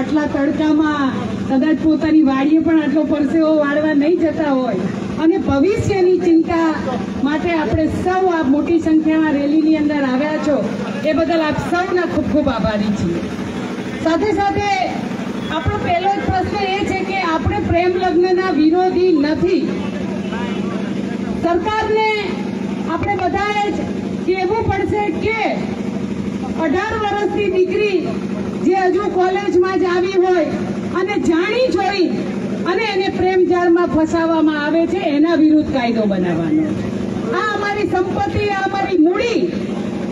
આટલા તડકામાં કદાચ પોતાની વાડીએ પણ આટલો પરસેવો વાળવા નહીં જતા હોય અને ભવિષ્યની ચિંતા માટે આપણે સૌ આ મોટી સંખ્યામાં રેલીની અંદર આવ્યા છો એ બદલ આપ સૌના ખૂબ ખૂબ આભારી છીએ। સાથે સાથે આપણો પહેલો જ પ્રશ્ન એ છે કે આપણે પ્રેમ લગ્નના વિરોધી નથી। સરકારને આપણે બધાએ જ કહેવું પડશે કે 18 વર્ષની દીકરી જે હજુ કોલેજમાં જ આવી હોય અને જાણી જોઈ અને એને પ્રેમ જાળમાં ફસાવવામાં આવે છે એના વિરુદ્ધ કાયદો બનાવવાનો છે। આ અમારી સંપત્તિ, આ અમારી મૂડી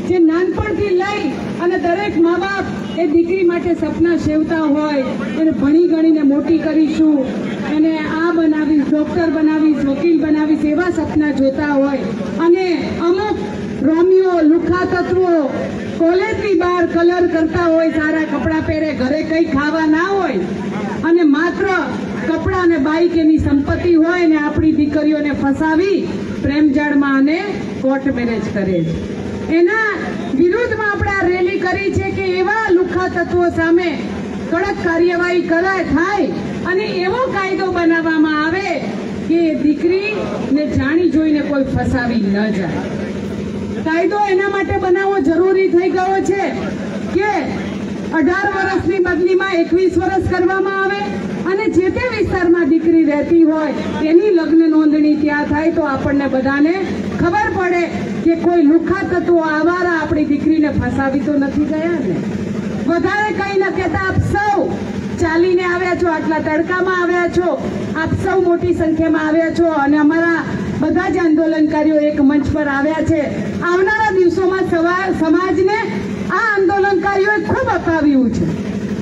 જે નાનપણથી લઈ અને દરેક મા બાપ એ દીકરી માટે સપના સેવતા હોય, એને ભણી ગણીને મોટી કરીશું, એને આ બનાવીશ, ડોક્ટર બનાવીશ, વકીલ બનાવીશ એવા સપના જોતા હોય અને અમુક રોમિયો લુખા તત્વો કોલેજની બહાર કલર કરતા હોય, સારા કપડાં પહેરે, ઘરે કઈ ખાવા ના હોય અને માત્ર કપડાં અને બાઈક એની સંપત્તિ હોય ને આપણી દીકરીઓને ફસાવી પ્રેમજાળમાં અને કોર્ટ મેરેજ કરે છે। એના વિરુદ્ધમાં આપણે આ રેલી કરી છે કે એવા લુખા તત્વો સામે કડક કાર્યવાહી થાય અને એવો કાયદો બનાવવામાં આવે કે દીકરીને જાણી જોઈને કોઈ ફસાવી ન જાય। કાયદો એના માટે બનાવવો જરૂરી થઈ ગયો છે કે 18 વર્ષની બદલીમાં 21 વર્ષ કરવામાં આવે અને જે તે વિસ્તારમાં દીકરી રહેતી હોય એની લગ્ન નોંધણી ત્યાં થાય તો આપણને બધાને ખબર પડે કે કોઈ લુખા તત્વો આવારા આપણી દીકરીને ફસાવી તો નથી ગયા ને। વધારે કઈ ન કહેતા આપ સૌ ચાલીને આવ્યા છો, આટલા તડકામાં આવ્યા છો, આપ સૌ મોટી સંખ્યામાં આવ્યા છો અને અમારા બધા જ આંદોલનકારીઓ એક મંચ પર આવ્યા છે। આવનારા દિવસોમાં સમાજને આ આંદોલનકારીઓએ ખૂબ અપાવ્યું છે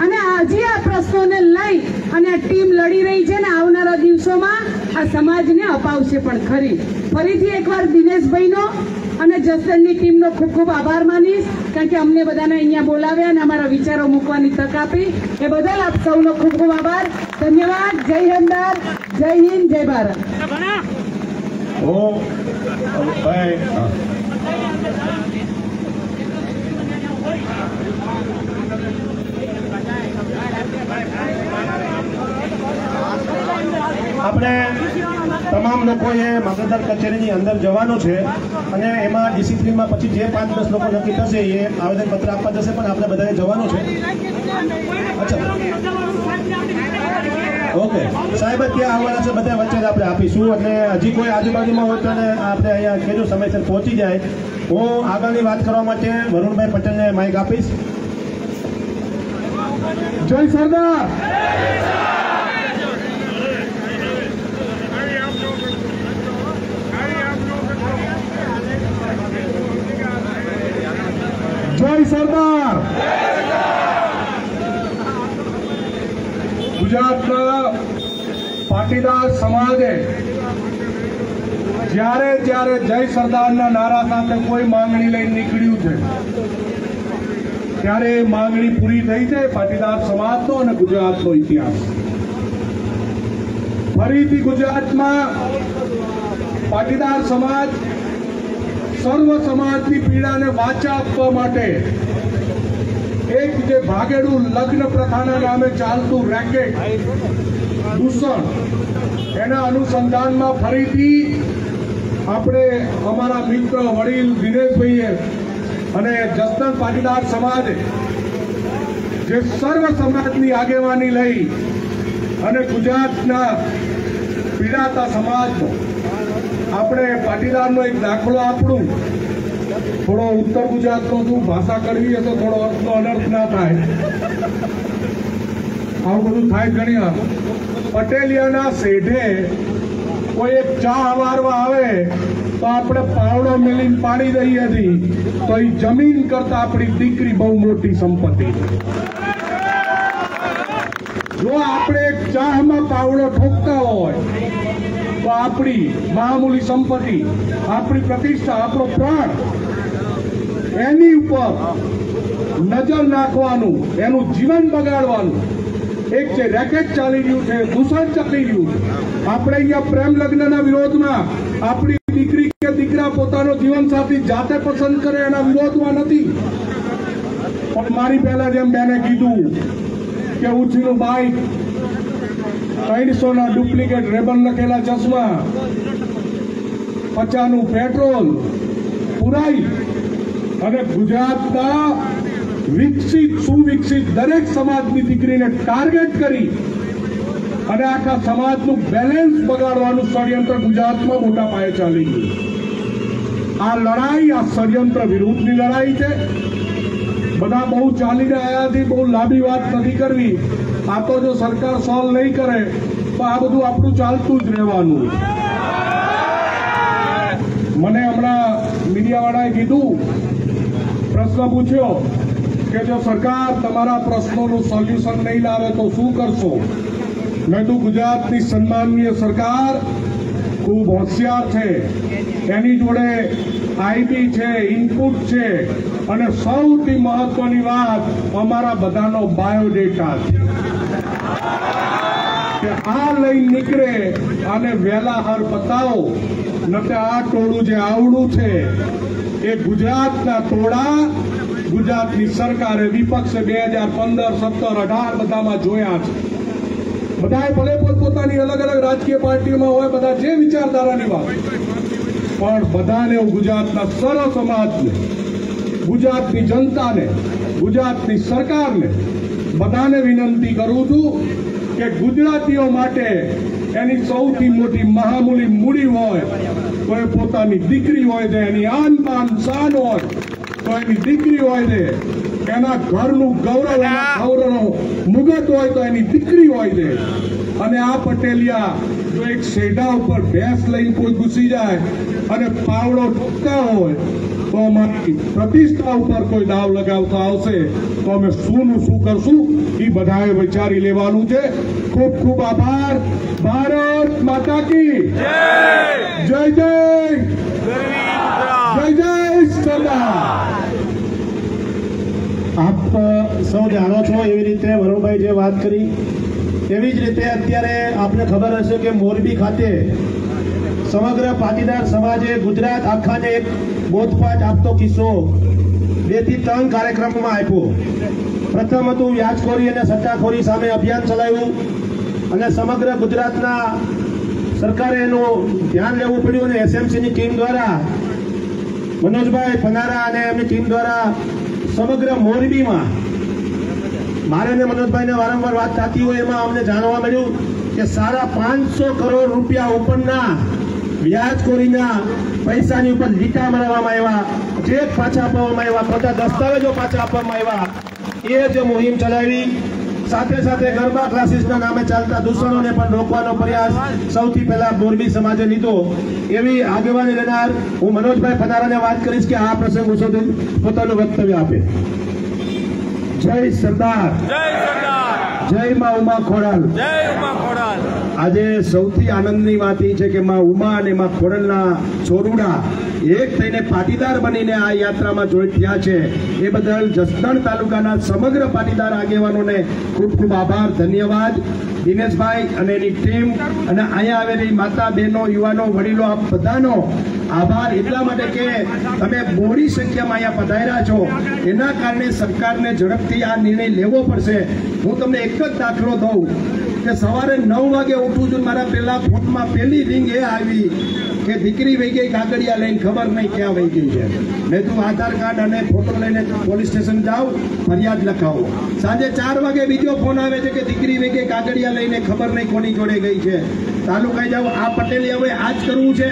અને હજી આ પ્રશ્નોને લઈ અને આ ટીમ લડી રહી છે ને આવનારા દિવસોમાં આ સમાજને અપાવશે પણ ખરી। ફરીથી એકવાર દિનેશભાઈનો અને જસદણની ટીમનો ખૂબ ખૂબ આભાર માનીશ કારણ કે અમને બધાને અહીંયા બોલાવ્યા અને અમારા વિચારો મૂકવાની તક આપી એ બદલ આપ સૌનો ખૂબ ખૂબ આભાર। ધન્યવાદ। જય હિંદ, જય હિન્દ, જય ભારત। આપણે તમામ લોકોએ મામલતદાર કચેરીની અંદર જવાનું છે અને એમાં ડિસિપ્લિનમાં પછી જે 5-10 લોકો નક્કી થશે એ આવેદનપત્ર આપવા જશે પણ આપણે બધાએ જવાનું છે। અચ્છા, ઓકે સાહેબ ત્યાં આવવાના છે, બધા વચ્ચે જ આપણે આપીશું એટલે હજી કોઈ આજુબાજુમાં હોય તો આપણે અહીંયા કહેજો સમયસર પહોંચી જાય। હું આગળની વાત કરવા માટે વરુણભાઈ પટેલને માઇક આપીશ। જય સરદાર। જય સરદાર। ગુજરાતના પાટીદાર સમાજે જ્યારે જ્યારે જય સરદારના નારા સાથે કોઈ માંગણી લઈને નીકળ્યું છે ત્યારે એ માંગણી પૂરી થઈ છે। પાટીદાર સમાજનો અને ગુજરાતનો ઇતિહાસ ફરીથી ગુજરાતમાં પાટીદાર સમાજ સર્વ સમાજની પીડાને વાચા આપવા માટે એક જે ભાગેડું લગ્ન પ્રથાના નામે ચાલતું રેકેટ દૂષણ એના અનુસંધાનમાં ફરીથી આપણે અમારા મિત્ર વડીલ દિનેશભાઈએ અને જસદણ પાટીદાર સમાજે જે સર્વ સમાજની આગેવાની લઈ અને ગુજરાતના પીડાતા સમાજનો આપણે પાટીદારનો એક દાખલો આપણું થોડો ઉત્તર ગુજરાતનો શું ભાષા કરવી હશે થોડો અર્થનો અનર્થ ના થાય આવું બધું થાય ઘણી વાર। પટેલિયાના શેઢે કોઈ એક ચા વારવા આવે તો આપણે પાવડો મેલીને પાણી દઈએ હતી તો એ જમીન કરતા આપણી દીકરી બહુ મોટી સંપત્તિ। જો આપણે એક ચામાં પાવડો ઠોકતા હોય તો આપણી મામૂલી સંપત્તિ, આપણી પ્રતિષ્ઠા, આપણો પ્રાણ એની ઉપર નજર નાખવાનું, એનું જીવન બગાડવાનું એક જે રેકેટ ચાલી રહ્યું છે, દૂષણ ચાલી રહ્યું છે। આપણે અહીંયા પ્રેમ લગ્નના વિરોધમાં આપણી દીકરી કે દીકરા પોતાનો જીવન સાથી જાતે પસંદ કરે એના વિરોધમાં નથી, પણ મારી પહેલા જેમ બેને કીધું કે ઉછીનું બાઇક, 300ના ડુપ્લિકેટ રેબન લખેલા ચશ્મા, 50નું પેટ્રોલ પુરાઈ અને ગુજરાતના વિકસિત સુવિકસિત દરેક સમાજની દીકરીને ટાર્ગેટ કરી અને આખા સમાજનું બેલેન્સ બગાડવાનું ષડયંત્ર ગુજરાતમાં મોટા પાયે ચાલી ગયું. આ લડાઈ આ ષડયંત્ર વિરુદ્ધની લડાઈ છે. બધા બહુ ચાલીને આવ્યાથી બહુ લાંબી વાત નથી કરવી. આ તો જો સરકાર સોલ્વ નહીં કરે તો આ બધું આપણું ચાલતું જ રહેવાનું. મને હમણાં મીડિયાવાળાએ કીધું, પ્રશ્ન પૂછ્યો કે જો સરકાર તમારા પ્રશ્નોનું સોલ્યુશન નહીં લાવે તો શું કરશો? મેં તો ગુજરાતની સન્માનનીય સરકાર ખૂબ હોશિયાર છે, એની જોડે આઈટી છે, ઇનપુટ છે અને સૌથી મહત્વની વાત અમારા બધાનો બાયોડેટા છે કે આ લઈ નીકળે અને વહેલા હાર પતાવો. નકે આ ટોળું જે આવડું છે એ ગુજરાતના ટોળા ગુજરાતની સરકારે વિપક્ષે 2015, 17, 18 બધામાં જોયા છે. બધાએ ભલે પોતપોતાની અલગ અલગ રાજકીય પાર્ટીઓમાં હોય, બધા જે વિચારધારાની વાત, પણ બધાને હું ગુજરાતના સર્વ સમાજને, ગુજરાતની જનતાને, ગુજરાતની સરકારને બધાને વિનંતી કરું છું કે ગુજરાતીઓ માટે એની સૌથી મોટી મહામૂલી મૂડી હોય તો એ પોતાની દીકરી હોય છે. એની આન બાન શાન હોય તો એની દીકરી હોય છે. એના ઘરનું ગૌરવ, એના ગૌરવનો મુગટ હોય તો એની દીકરી હોય છે. અને આ પટેલિયા જો એક શેઢા ઉપર ભેંસ લઈને કોઈ ઘૂસી જાય અને પાવડો ઠોકતા હોય તો અમારી પ્રતિષ્ઠા ઉપર કોઈ દાવ લગાવતા આવશે તો અમે શું કરશું એ બધાએ વિચારી લેવાનું છે. ખૂબ ખૂબ આભાર. ભારત માતા કી જય. જય જય જય જય સરદાર. આપ સૌ જાણો છો એવી રીતે વરુણભાઈ જે વાત કરી એવી જ રીતે અત્યારે આપને ખબર હશે કે મોરબી ખાતે સમગ્ર પાટીદાર સમાજે ગુજરાત આખાને એક બોધપાઠ આપતો કિસ્સો 2 થી 3 કાર્યક્રમમાં આપ્યો. પ્રથમ હતું વ્યાજખોરી અને સટ્ટાખોરી સામે અભિયાન ચલાવ્યું અને સમગ્ર ગુજરાતના સરકારે એનું ધ્યાન લેવું પડ્યું અને એસએમસીની ટીમ દ્વારા મનોજભાઈ પનારા અને એમની ટીમ દ્વારા સમગ્ર મોરબીમાં મારે ને મનોજભાઈને વારંવાર વાત થતી હોય એમાં અમને જાણવા મળ્યું કે 550 કરોડ રૂપિયા ઉપરના વ્યાજખોરીના પૈસાની ઉપર લીટા મારવામાં આવ્યા, ચેક પાછા આપવામાં આવ્યા, ખોટા દસ્તાવેજો પાછા આપવામાં આવ્યા. એ જ મુહિમ ચલાવી. સાથે સાથે ગરબા ક્લાસીસના નામે ચાલતા દૂષણોને પણ રોકવાનો પ્રયાસ સૌથી પહેલા મોરબી સમાજે લીધો. એવી આગેવાની લેનાર હું મનોજભાઈ પનારાને વાત કરીશ કે આ પ્રસંગ ઉછોથી પોતાનું વક્તવ્ય આપે. જય સરદાર. જય સરદાર. જય માં ઉમા ખોડાલ. જય ઉમા ખોડાલ. આજે સૌથી આનંદની વાત એ છે કે માં ઉમા અને માં ખોડલના છોરુડા એક થઈને પાટીદાર બનીને આ યાત્રામાં જોઈન્ટ થયા છે. એ બદલ જસદણ તાલુકાના સમગ્ર પાટીદાર આગેવાનોને ખૂબ ખૂબ આભાર, ધન્યવાદ. દિનેશભાઈ અને એની ટીમ અને અહીંયા આવેલી માતા, બહેનો, યુવાનો, વડીલો, આપ બધાનો આભાર એટલા માટે કે તમે બહોળી સંખ્યામાં અહીંયા પધાર્યા છો. એના કારણે સરકારને ઝડપથી આ નિર્ણય લેવો પડશે. હું તમને એક જ દાખલો દઉં કે સવારે 9 વાગે ઉઠું છું, મારા પેલા ફોનમાં પહેલી રિંગ એ આવી કે દીકરી વહી ગઈ કાગળિયા લઈને, ખબર નહીં ક્યાં વહી ગઈ છે. મેં તું આધાર કાર્ડ અને ફોટો લઈને પોલીસ સ્ટેશન જાઓ, ફરિયાદ લખાવો. સાંજે 4 વાગે બીજો ફોન આવે છે કે દીકરી વહી ગઈ કાગળિયા લઈને, ખબર નહીં કોની જોડે ગઈ છે. તાલુકાએ જાઓ. આ પટેલે હવે આ જ કરવું છે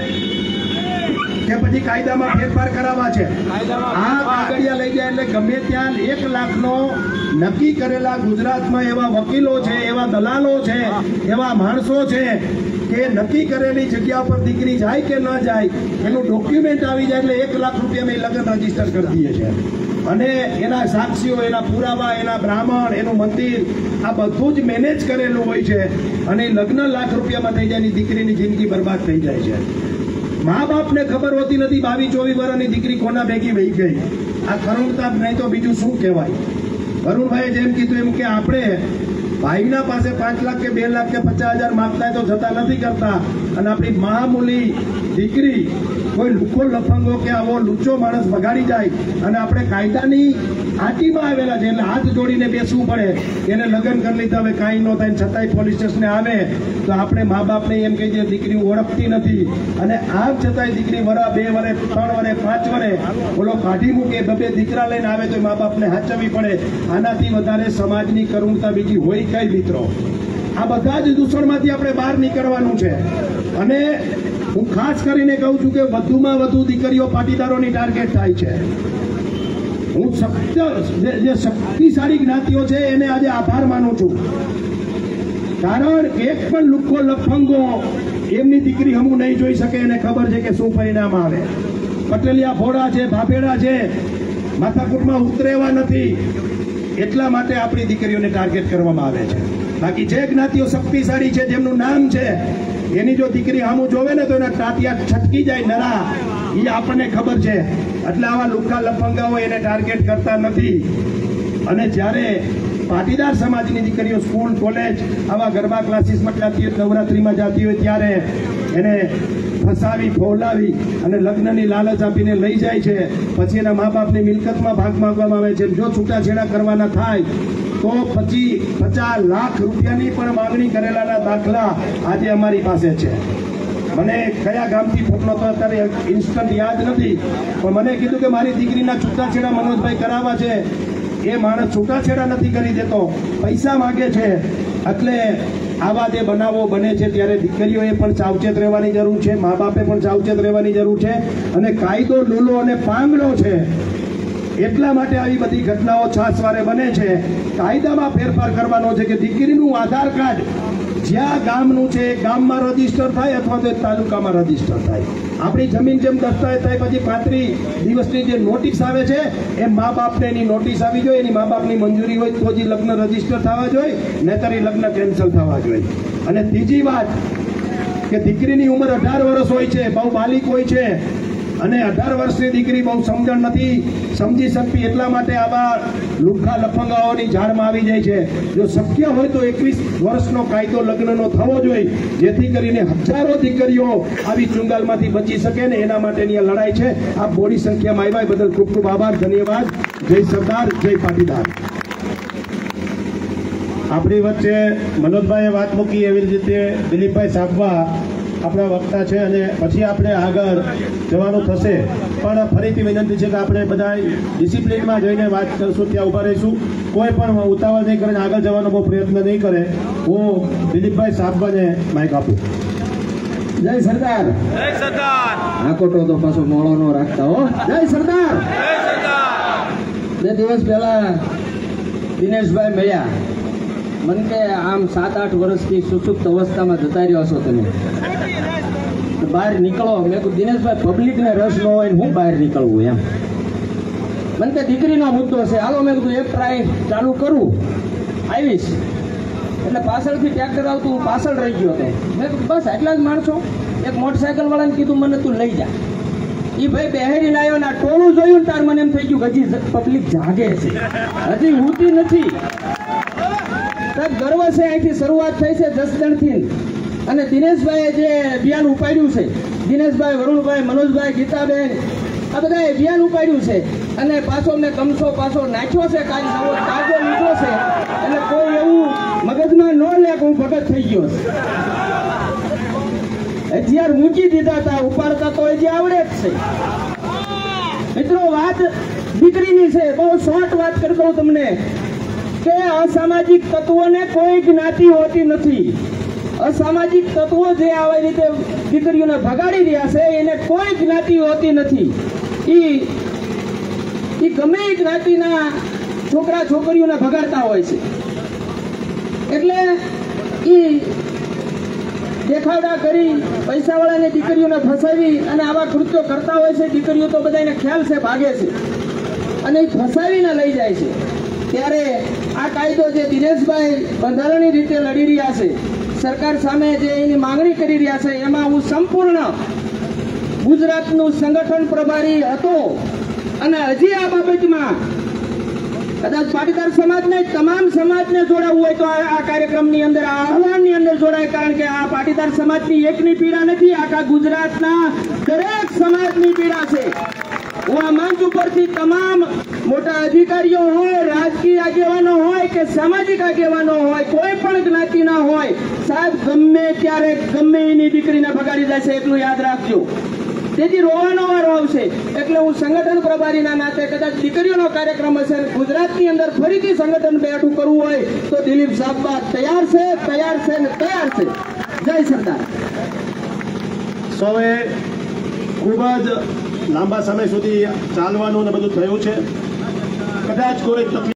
કે પછી કાયદામાં ફેરફાર કરાવવા છે? આ કાગળિયા લઈ જાય એટલે ગમે ત્યાં 1 લાખનો નક્કી કરેલા ગુજરાતમાં એવા વકીલો છે, એવા દલાલો છે, એવા માણસો છે કે નક્કી કરેલી જગ્યા પર દીકરી જાય કે ન જાય એનું ડોક્યુમેન્ટ આવી જાય એટલે 1 લાખ રૂપિયા મેં લગ્ન રજીસ્ટર કરી દઈએ છે. અને એના સાક્ષીઓ, એના પુરાવા, એના બ્રાહ્મણ, એનું મંદિર, આ બધું જ મેનેજ કરેલું હોય છે. અને લગ્ન લાખ રૂપિયામાં થઈ જાય, દીકરીની જિંદગી બરબાદ થઈ જાય છે. મા બાપને ખબર હોતી નથી 22-24 વર્ષની દીકરી કોના ભેગી વહી ગઈ. આ કરુણતા નહીં તો બીજું શું કહેવાય? વરુણભાઈએ જેમ કીધું એમ કે આપણે ભાઈના પાસે 5 લાખ કે 2 લાખ કે 50,000 માંગતા તો જતા નથી કરતા, અને આપણી મહામૂલી દીકરી કોઈ લુખો લફંગો કે આવો લૂચો માણસ વગાડી જાય અને આપણે કાયદાની આટીમાં આવેલા છે, એટલે હાથ જોડીને બેસવું પડે. એને લગ્ન કરી લીધા, હવે કાંઈ ન થાય, છતાંય પોલીસ સ્ટેશને આવે તો આપણે મા બાપને એમ કહી દઈએ દીકરી ઓળખતી નથી, અને આમ છતાંય દીકરી વરા 2 વર્ષ 3 વર્ષ 5 વર્ષ બોલો કાઢી મૂકે, 2 દીકરા લઈને આવે તો મા બાપને હાચવવી પડે. આનાથી વધારે સમાજની કરુણતા બીજી હોય કઈ મિત્રો? આ બધા જ દૂષણમાંથી આપણે બહાર નીકળવાનું છે. અને હું ખાસ કરીને કહું છું કે વધુમાં વધુ દીકરીઓ પાટીદારોની ટાર્ગેટ થાય છે. હું જે શક્તિશાળી જ્ઞાતિઓ છે એને આજે આભાર માનું છું, કારણ કે એક પણ લુખ્ખો લફંગો એમની દીકરી હમું નહીં જોઈ શકે. એને ખબર છે કે શું પરિણામ આવે. પટેલિયા ભોળા છે, ભાભેડા છે, માથાકૂટમાં ઉતરેવા નથી, એટલા માટે આપણી દીકરીઓને ટાર્ગેટ કરવામાં આવે છે. બાકી જે જ્ઞાતિઓ શક્તિશાળી છે, જેમનું નામ છે, એની જો દીકરી સામું જોવે ને તો એના ટાટિયા છટકી જાય નરા, એ આપણને ખબર છે. એટલે આવા લુખ્ખા લફંગાઓ એને ટાર્ગેટ કરતા નથી. અને જ્યારે પાટીદાર સમાજની દીકરીઓ સ્કૂલ કોલેજ આવા ગરબા ક્લાસીસમાં જતી હોય, નવરાત્રીમાં જતી હોય, ત્યારે એને ફસાવી ફોલાવી અને લગ્નની લાલચ આપીને લઈ જાય છે. પછી એના મા બાપની મિલકતમાં ભાગ માંગવામાં આવે છે. જો છૂટાછેડા કરવાના થાય તો 50 લાખ રૂપિયાની પણ માંગણી કરેલાના દાખલા આજે અમારી પાસે છે. મને કયા ગામથી ફોન હતો અત્યારે ઇન્સ્ટન્ટ યાદ નથી, પણ મને કીધું કે મારી દીકરીના છૂટાછેડા મનોજભાઈ કરાવવા છે. એ માણસ છૂટાછેડા નથી કરી દેતો, પૈસા માંગે છે. એટલે આવા જે બનાવો બને છે ત્યારે દીકરીઓએ પણ સાવચેત રહેવાની જરૂર છે, મા બાપે પણ સાવચેત રહેવાની જરૂર છે. અને કાયદો લૂલો અને પાંગડો છે, એટલા માટે આવી બધી ઘટનાઓ છાસવારે બને છે. કાયદામાં ફેરફાર કરવાનો છે કે દીકરીનું આધાર કાર્ડ જ્યાં ગામનું છે ગામમાં રજીસ્ટર થાય અથવા તો તાલુકામાં રજીસ્ટર થાય. આપણી જમીન જેમ દસ્તાવેજ થાય પછી 35 દિવસની જે નોટિસ આવે છે એ મા બાપને એની નોટિસ આવી જોઈએ, એની મા બાપની મંજૂરી હોય તો જ લગ્ન રજીસ્ટર થવા જોઈએ, નહીતર એ લગ્ન કેન્સલ થવા જોઈએ. અને ત્રીજી વાત કે દીકરીની ઉંમર 18 વર્ષ હોય છે, બહુ બાલિક હોય છે, અને 18 વર્ષની દીકરી બહુ સમજણ નથી સમજી શકતી, એટલા માટે આવા લુખ્ખા લફંગાઓની ઝાડમાં આવી જાય છે. જો શક્ય હોય તો 21 વર્ષનો કાયદો લગ્નનો થવો જોઈએ, જેથી કરીને હજારો દીકરીઓ આવી ચુંગાલમાંથી બચી શકે ને એના માટેની આ લડાઈ છે. આ મોટી સંખ્યામાં આવ્યા બદલ ખૂબ ખૂબ આભાર, ધન્યવાદ. જય સરદાર, જય પાટીદાર. આપણી વચ્ચે મનોજભાઈએ વાત મૂકી એવી રીતે દિલીપભાઈ સાબવા આપણા વક્તા છે, અને પછી આપણે આગળ જવાનું થશે. પણ ફરીથી વિનંતી છે કે આપણે બધા ડિસિપ્લિનમાં જઈને વાત કરશું, ત્યાં ઊભા રહીશું. કોઈ પણ ઉતાવળ નહીં કરીને આગળ જવાનો બહુ પ્રયત્ન નહીં કરે. હું દિલીપભાઈ સાબવાને માઇક આપું. જય સરદાર. જય સરદાર. આકોટો તો પાછો મોળો નો રાખતા હો. જય સરદાર. જય સરદાર. 2 દિવસ પહેલા દિનેશભાઈ મળ્યા, મને કે આમ 7-8 વર્ષથી સુસુપ્ત અવસ્થામાં જતા રહ્યો છો તમે, બહાર નીકળો. મેં કીધું દિનેશભાઈ પબ્લિકને રસ ન હોય ને હું બહાર નીકળવું એમ. મને કે દીકરીનો મુદ્દો છે, હાલો. મેં કીધું એક ટ્રાય ચાલુ કરું, આવીશ. એટલે પાછળથી ટ્રેક્ટર આવતું, હું પાછળ રહી ગયો હતો. મેં કીધું બસ આટલા જ માણસો. એક મોટરસાયકલ વાળાને કીધું મને તું લઈ જા. એ ભાઈ બેહેરીને આવ્યો ને ટોળું જોયું ને તાર મને એમ થઈ ગયું હજી પબ્લિક જાગે છે, હજી ઉઠી નથી. ગર્વ છે, અહીંથી શરૂઆત થઈ છે જસદણથી. અને દિનેશભાઈએ જે અભિયાન ઉપાડ્યું છે, દિનેશભાઈ, વરુણભાઈ, મનોજભાઈ, ગીતાબેન, આ બધાએ અભિયાન ઉપાડ્યું છે. અને પાછો મેં કમસો પાછો નાખ્યો છે, કાલ નવો તાજો લીધો છે. એટલે કોઈ એવું મગજમાં ન લે કે હું ભગત થઈ ગયો છે. હથિયાર મૂકી દીધા હતા, ઉપાડતા તો હજી આવડે જ છે. મિત્રો, વાત દીકરીની છે. બહુ શોર્ટ વાત કરી દઉં તમને કે અસામાજિક તત્વોને કોઈ જ્ઞાતિ હોતી નથી. અસામાજિક તત્વો જે આવી રીતે દીકરીઓને ભગાડી રહ્યા છે એને કોઈ જ્ઞાતિ હોતી નથી. એ ગમે એ જ્ઞાતિના છોકરા છોકરીઓને ભગાડતા હોય છે. એટલે એ દેખાવડા કરી પૈસાવાળાને દીકરીઓને ફસાવી અને આવા કૃત્યો કરતા હોય છે. દીકરીઓ તો બધાને ખ્યાલ છે, ભાગે છે અને એ ફસાવીને લઈ જાય છે. ત્યારે આ કાયદો જે દિનેશભાઈ બંધારણીય રીતે લડી રહ્યા છે, સરકાર સામે જે એની માંગણી કરી રહ્યા છે, એમાં હું સંપૂર્ણ ગુજરાતનું સંગઠન પ્રભારી હતો. અને હજી આ બાબતમાં કદાચ પાટીદાર સમાજને, તમામ સમાજને જોડાવવું હોય તો આ કાર્યક્રમની અંદર, આ આહવાનની અંદર જોડાય. કારણ કે આ પાટીદાર સમાજની એકની પીડા નથી, આખા ગુજરાતના દરેક સમાજની પીડા છે. હું આ મંચ ઉપરથી તમામ મોટા અધિકારીઓ હોય, રાજકીય આગેવાનો હોય કે સામાજિક આગેવાનો હોય, કોઈ પણ જ્ઞાતિના હોય, સાહેબ ગમે ત્યારે ગમે એની દીકરીને ભગાડી જશે, એટલું યાદ રાખજો. તેથી રોવાનો વારો આવશે. એટલે હું સંગઠન પ્રભારીના નાતે કદાચ દીકરીઓનો કાર્યક્રમ હશે, ગુજરાતની અંદર ફરીથી સંગઠન બેઠું કરવું હોય તો દિલીપ સાબા તૈયાર છે, તૈયાર છે ને તૈયાર છે. જય સરદાર. સૌએ ખૂબ જ લાંબા સમય સુધી ચાલવાનું ને બધું થયું છે. કદાચ કોઈ તકલીફ